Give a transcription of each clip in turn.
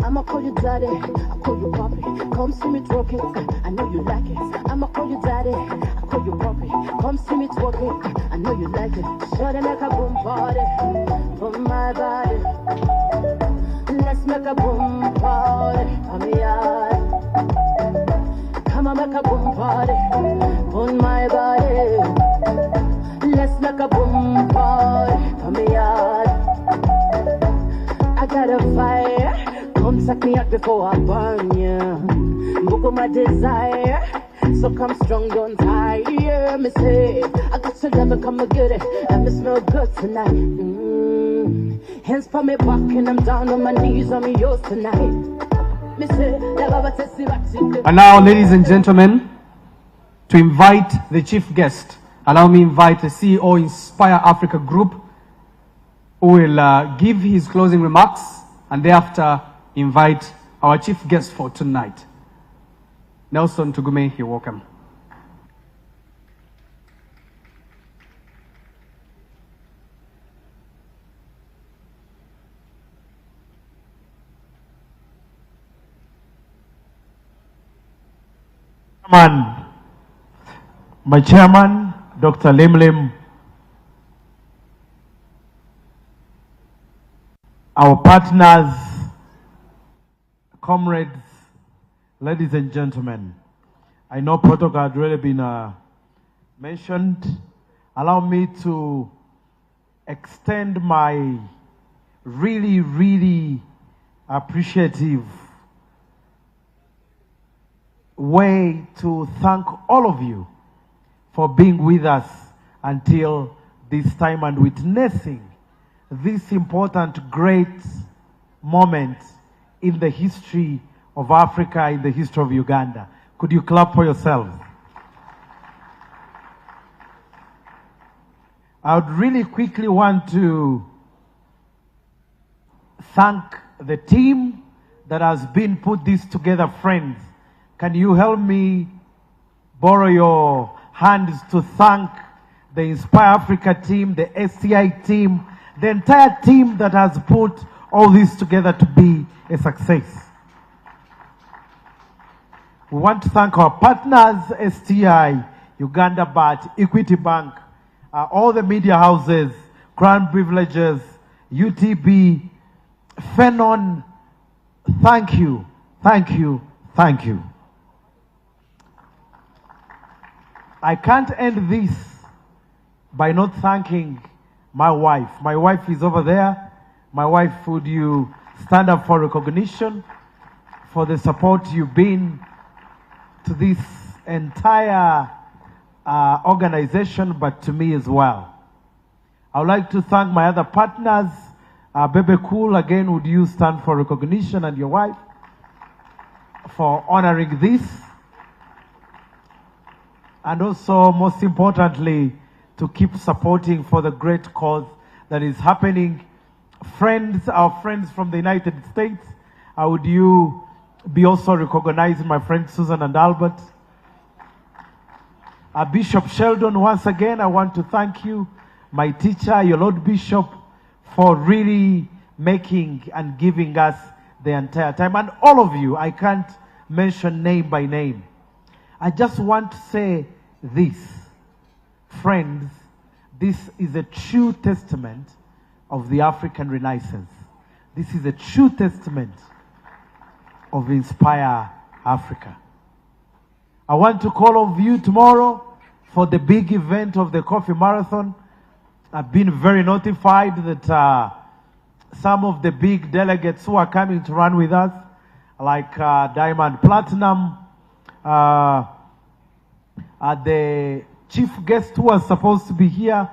I'ma call you daddy, I call you papi. Come see me twerking, I know you like it. I'ma call you daddy, I call you papi. Come see me twerking, I know you like it. Sure they make a boom party for my body. Let's make a boom party for me yard. Come on, make a boom party on my body. Let's make a boom party for me yard. I got a fire. Come suck me up before I burn you. Book of my desire. So come strong, don't tire. Me say, I got to let me come and get it. And me smell good tonight. Hands for me back and I'm down on my knees. I'm yours tonight. Me say, and now, ladies and gentlemen, to invite the chief guest, allow me invite the CEO Inspire Africa Group, who will give his closing remarks, and thereafter invite our chief guest for tonight. Nelson Tugume, you're welcome. My chairman, Dr. Limlim, our partners, comrades, ladies and gentlemen, I know protocol had already been mentioned. Allow me to extend my really appreciative way to thank all of you for being with us until this time and witnessing this important, great moment in the history of Africa, in the history of Uganda. Could you clap for yourselves? I would really quickly want to thank the team that has been put this together. Friends, can you help me borrow your hands to thank the Inspire Africa team, the STI team, the entire team that has put all this together to be a success. We want to thank our partners, STI, Uganda BAT, Equity Bank, all the media houses, Crown Privileges, UTB, Phenon. Thank you, thank you, thank you. I can't end this by not thanking my wife. My wife is over there. My wife, would you stand up for recognition for the support you've been to this entire organization, but to me as well. I would like to thank my other partners. Bebe Cool, again, would you stand for recognition, and your wife for honoring this? And also, most importantly, to keep supporting for the great cause that is happening. Friends, our friends from the United States, would you be also recognizing my friends Susan and Albert? Bishop Sheldon, once again, I want to thank you, my teacher, your Lord Bishop, for really making and giving us the entire time. And all of you, I can't mention name by name. I just want to say this, friends, this is a true testament of the African Renaissance. This is a true testament of Inspire Africa. I want to call on you tomorrow for the big event of the Coffee Marathon. I've been very notified that some of the big delegates who are coming to run with us, like Diamond Platinum, the chief guest who was supposed to be here,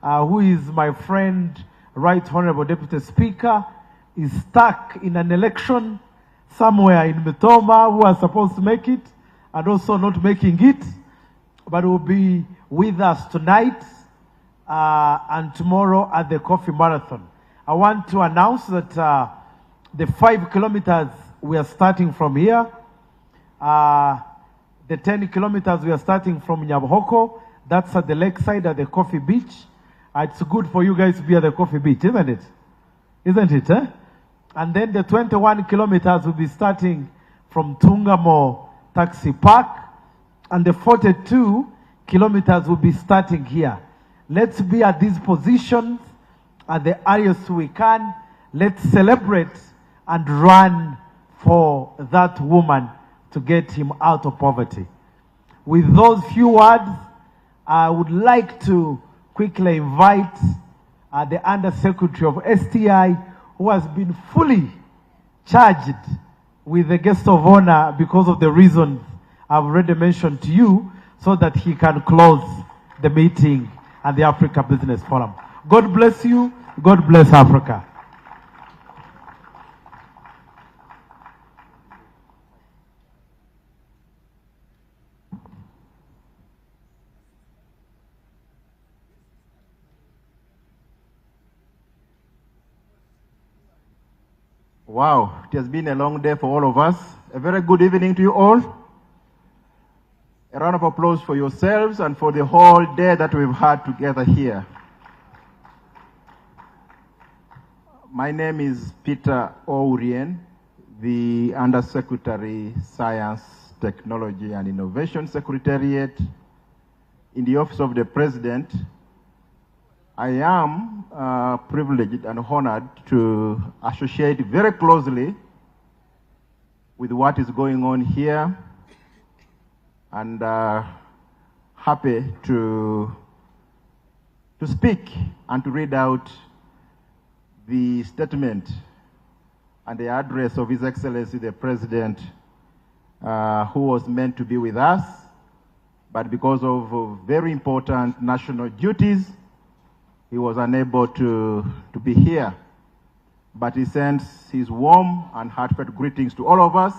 who is my friend, Right Honorable Deputy Speaker, is stuck in an election somewhere in Mitoma, who was supposed to make it, and also not making it, but will be with us tonight and tomorrow at the Coffee Marathon. I want to announce that The 5 kilometers, we are starting from here. The 10 kilometers, we are starting from Nyabohoko. That's at the lakeside at the Coffee Beach. It's good for you guys to be at the Coffee Beach, isn't it? Isn't it, eh? And then the 21 kilometers will be starting from Tungamo Taxi Park. And the 42 kilometers will be starting here. Let's be at these positions at the earliest we can. Let's celebrate and run for that woman to get him out of poverty. With those few words, I would like to quickly invite the Undersecretary of STI, who has been fully charged with the guest of honor because of the reasons I've already mentioned to you, so that he can close the meeting at the Africa Business Forum. God bless you. God bless Africa. Wow, it has been a long day for all of us. A very good evening to you all. A round of applause for yourselves and for the whole day that we've had together here. My name is Peter Ourien, the Undersecretary, Science, Technology and Innovation Secretariat in the Office of the President. I am privileged and honored to associate very closely with what is going on here, and happy to speak and to read out the statement and the address of His Excellency the President, who was meant to be with us, but because of very important national duties, he was unable to be here. But he sends his warm and heartfelt greetings to all of us,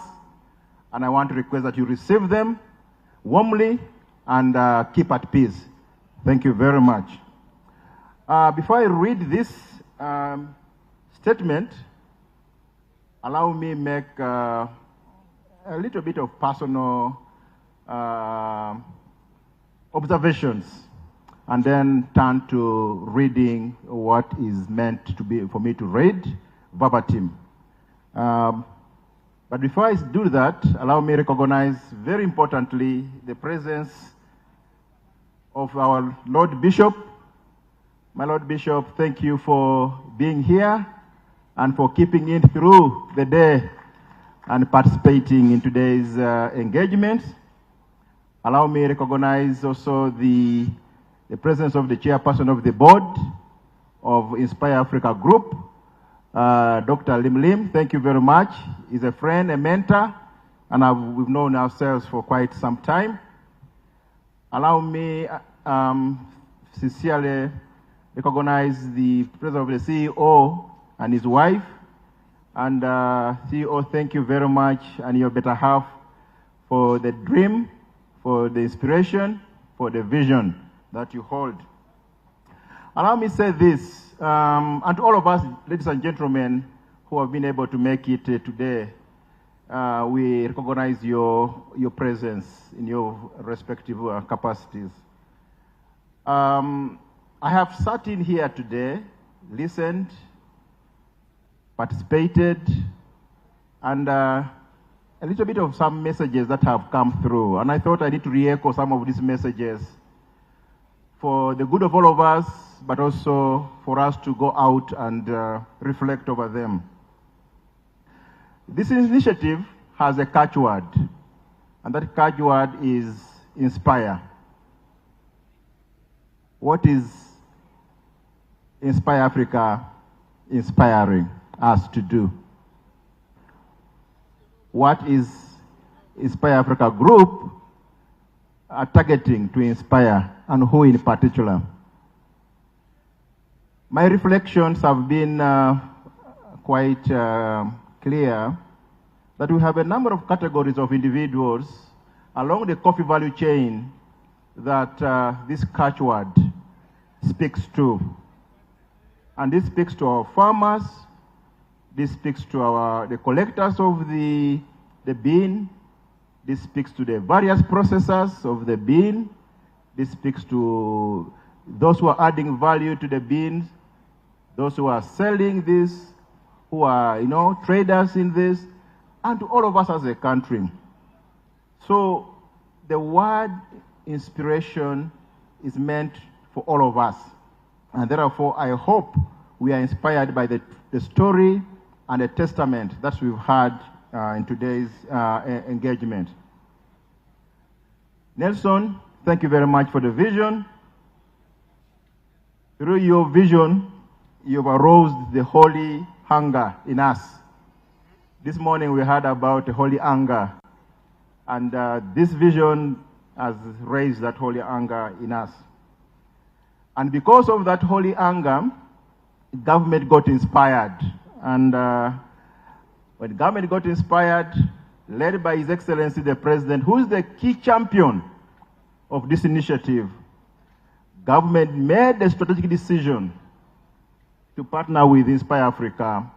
and I want to request that you receive them warmly and keep at peace. Thank you very much. Before I read this statement, allow me make a little bit of personal observations, and then turn to reading what is meant to be for me to read verbatim. But before I do that, allow me to recognize very importantly the presence of our Lord Bishop. My Lord Bishop, thank you for being here and for keeping in through the day and participating in today's engagement. Allow me to recognize also the presence of the chairperson of the board of Inspire Africa Group, Dr. Lim Lim. Thank you very much. He's a friend, a mentor, and we've known ourselves for quite some time. Allow me sincerely recognize the presence of the CEO and his wife. And CEO, thank you very much, and your better half, for the dream, for the inspiration, for the vision that you hold. Allow me to say this, and to all of us, ladies and gentlemen, who have been able to make it today, we recognize your presence in your respective capacities. I have sat in here today, listened, participated, and a little bit of some messages that have come through. And I thought I need to re-echo some of these messages for the good of all of us, but also for us to go out and reflect over them. This initiative has a catchword, and that catchword is inspire. What is Inspire Africa inspiring us to do? What is Inspire Africa Group targeting to inspire, and who in particular? My reflections have been quite clear that we have a number of categories of individuals along the coffee value chain that this catchword speaks to. And this speaks to our farmers, This speaks to the collectors of the bean. This speaks to the various processors of the bean. This speaks to those who are adding value to the beans, those who are selling this, who are, traders in this, and to all of us as a country. So the word inspiration is meant for all of us. And therefore, I hope we are inspired by the story and the testament that we've had in today's engagement. Nelson, thank you very much for the vision. Through your vision, you've aroused the holy hunger in us. This morning we heard about the holy anger, and this vision has raised that holy anger in us. And because of that holy anger, government got inspired. And when government got inspired, led by His Excellency the President, who is the key champion of this initiative, government made a strategic decision to partner with Inspire Africa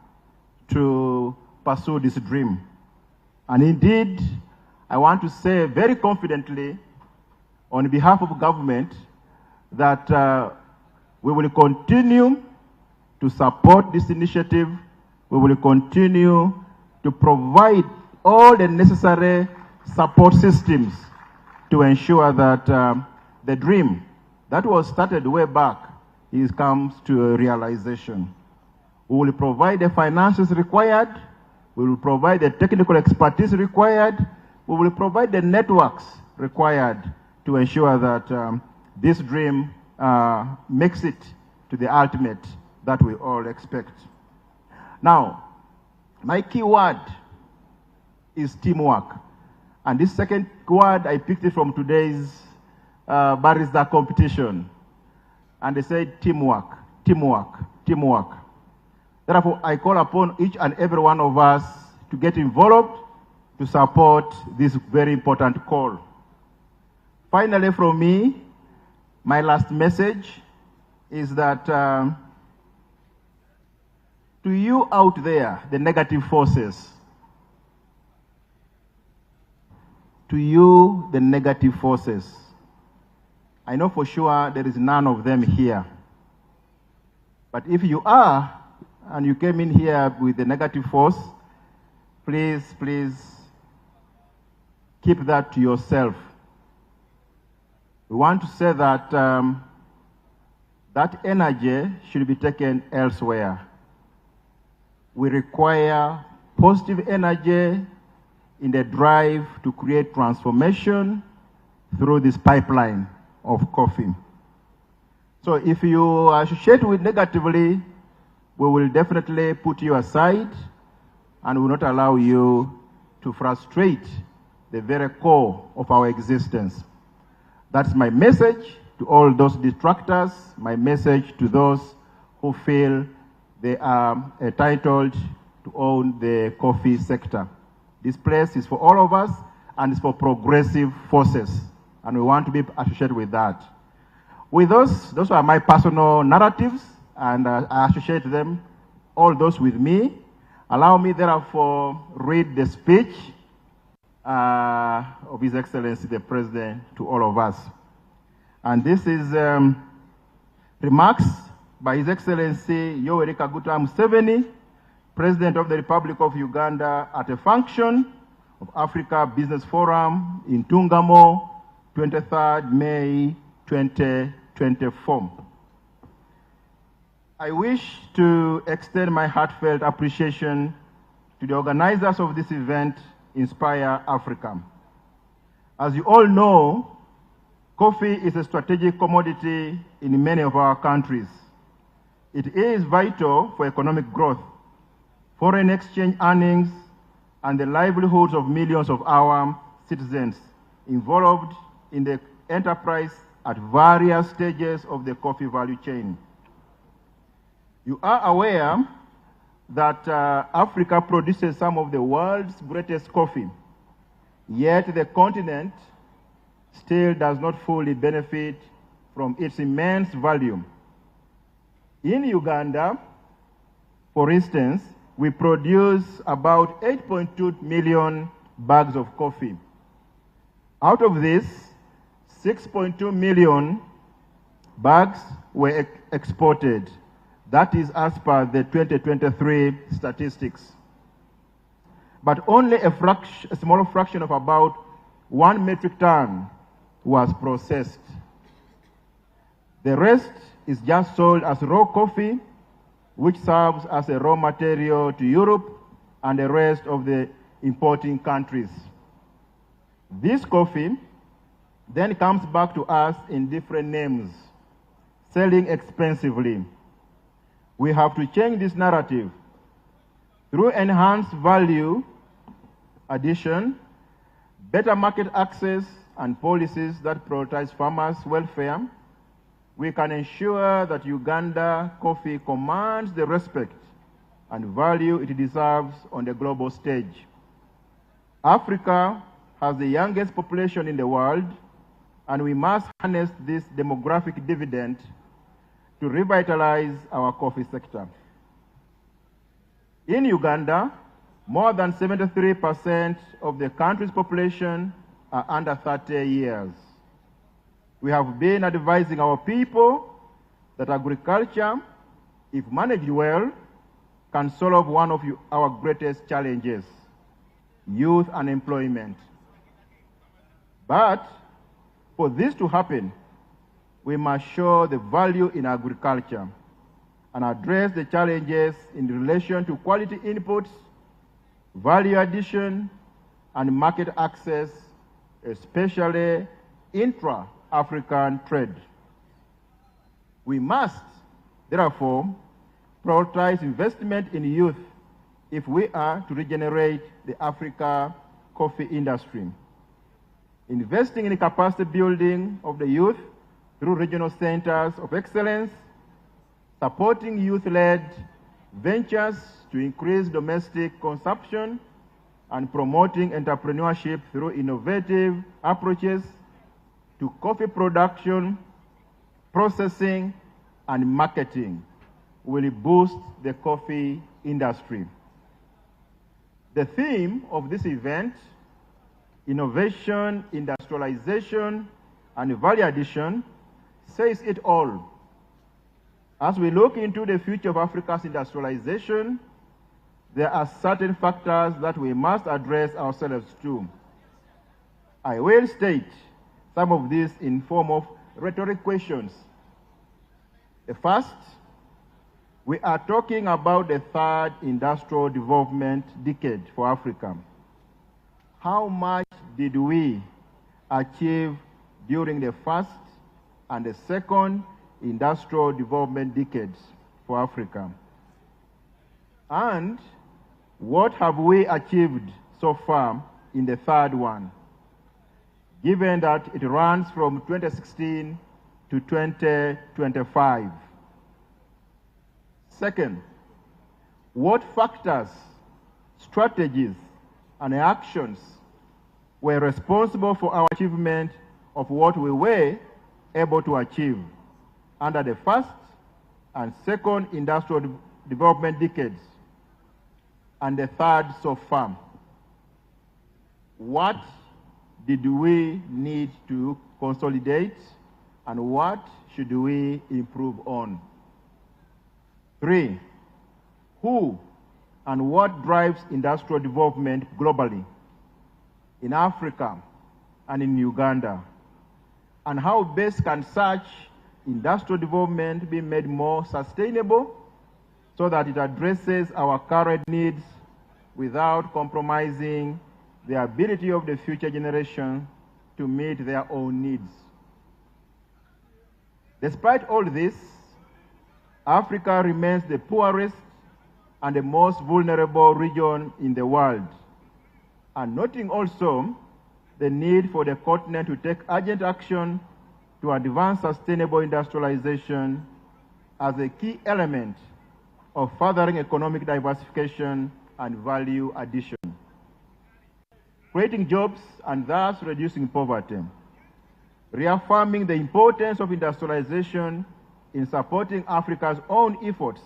to pursue this dream. And indeed, I want to say very confidently on behalf of government that we will continue to support this initiative. We will continue to provide all the necessary support systems to ensure that the dream that was started way back comes to a realization. We will provide the finances required. We will provide the technical expertise required. We will provide the networks required to ensure that this dream makes it to the ultimate that we all expect. Now, my key word is teamwork. And this second word, I picked it from today's barista competition. And they said teamwork, teamwork, teamwork. Therefore, I call upon each and every one of us to get involved to support this very important call. Finally, from me, my last message is that to you out there, the negative forces, to you, the negative forces, I know for sure there is none of them here. But if you are, and you came in here with the negative force, please, please keep that to yourself. We want to say that that energy should be taken elsewhere. We require positive energy in the drive to create transformation through this pipeline of coffee. So if you associate with negatively, we will definitely put you aside and will not allow you to frustrate the very core of our existence. That's my message to all those detractors, my message to those who feel they are entitled to own the coffee sector. This place is for all of us, and it's for progressive forces, and we want to be associated with that. With those are my personal narratives, and I associate them, all those with me. Allow me, therefore, read the speech of His Excellency the President to all of us. And this is remarks by His Excellency Yoweri Kaguta Museveni, President of the Republic of Uganda, at a function of Africa Business Forum in Tungamo, 23rd May 2024. I wish to extend my heartfelt appreciation to the organizers of this event, Inspire Africa. As you all know, coffee is a strategic commodity in many of our countries. It is vital for economic growth, foreign exchange earnings, and the livelihoods of millions of our citizens involved in the enterprise at various stages of the coffee value chain. You are aware that Africa produces some of the world's greatest coffee, yet the continent still does not fully benefit from its immense value. In Uganda, for instance, we produce about 8.2 million bags of coffee. Out of this, 6.2 million bags were exported. That is as per the 2023 statistics. But only a small fraction of about 1 metric ton was processed. The rest is just sold as raw coffee, which serves as a raw material to Europe and the rest of the importing countries. This coffee then comes back to us in different names, selling expensively. We have to change this narrative. Through enhanced value addition, better market access, and policies that prioritize farmers' welfare, we can ensure that Uganda coffee commands the respect and value it deserves on the global stage. Africa has the youngest population in the world, and we must harness this demographic dividend to revitalize our coffee sector. In Uganda, more than 73% of the country's population are under 30 years. We have been advising our people that agriculture, if managed well, can solve one of our greatest challenges, youth unemployment. But for this to happen, we must show the value in agriculture and address the challenges in relation to quality inputs, value addition, and market access, especially intra-African trade. We must, therefore, prioritize investment in youth if we are to regenerate the Africa coffee industry. Investing in capacity building of the youth through regional centers of excellence, supporting youth-led ventures to increase domestic consumption, and promoting entrepreneurship through innovative approaches to coffee production, processing, and marketing will boost the coffee industry. The theme of this event, innovation, industrialization, and value addition, says it all. As we look into the future of Africa's industrialization, there are certain factors that we must address ourselves to. I will state some of these in form of rhetoric questions. The first, we are talking about the third industrial development decade for Africa. How much did we achieve during the first and the second industrial development decades for Africa? And what have we achieved so far in the third one, given that it runs from 2016 to 2025? Second, what factors, strategies, and actions were responsible for our achievement of what we were able to achieve under the first and second industrial development decades, and the third so far? What did we need to consolidate, and what should we improve on? 3, who and what drives industrial development globally, in Africa and in Uganda? And how best can such industrial development be made more sustainable so that it addresses our current needs without compromising the ability of the future generation to meet their own needs? Despite all this, Africa remains the poorest and the most vulnerable region in the world. And noting also the need for the continent to take urgent action to advance sustainable industrialization as a key element of furthering economic diversification and value addition, creating jobs and thus reducing poverty, reaffirming the importance of industrialization in supporting Africa's own efforts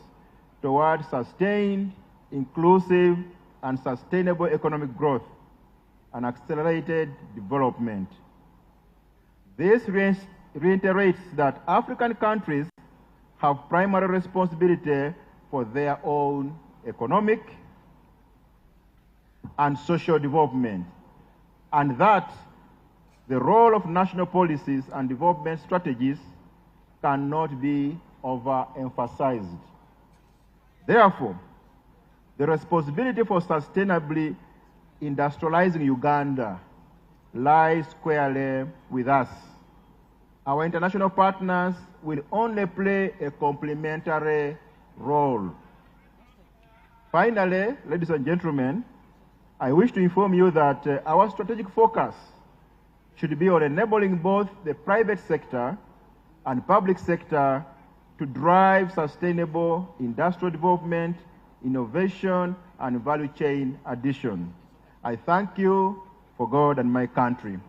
towards sustained inclusive and sustainable economic growth, and accelerated development. This reiterates that African countries have primary responsibility for their own economic and social development, and that the role of national policies and development strategies cannot be overemphasized. Therefore, the responsibility for sustainably industrializing Uganda lies squarely with us. Our international partners will only play a complementary role. Finally, ladies and gentlemen, I wish to inform you that our strategic focus should be on enabling both the private sector and public sector to drive sustainable industrial development, innovation, and value chain addition. I thank you for God and my country.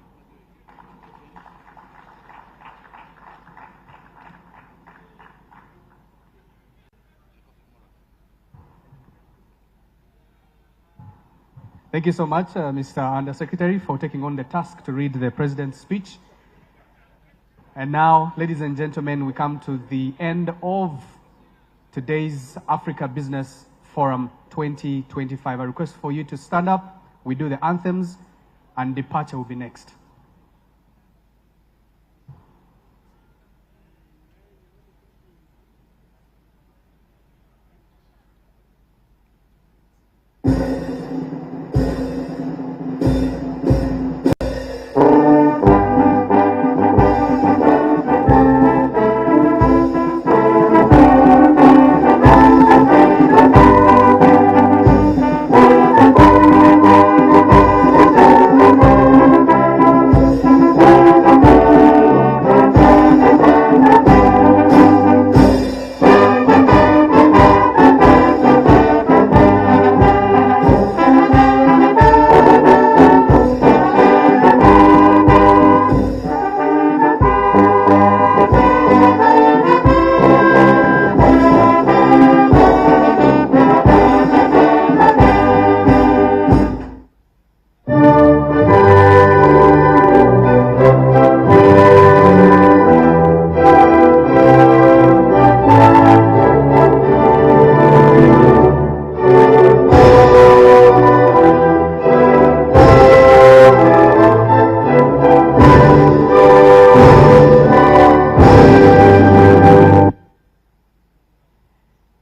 Thank you so much, Mr. Undersecretary, for taking on the task to read the President's speech. And now, ladies and gentlemen, we come to the end of today's Africa Business Forum 2025. I request for you to stand up, we do the anthems, and departure will be next.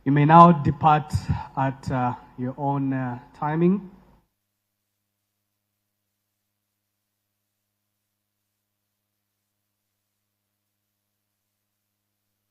You may now depart at your own timing.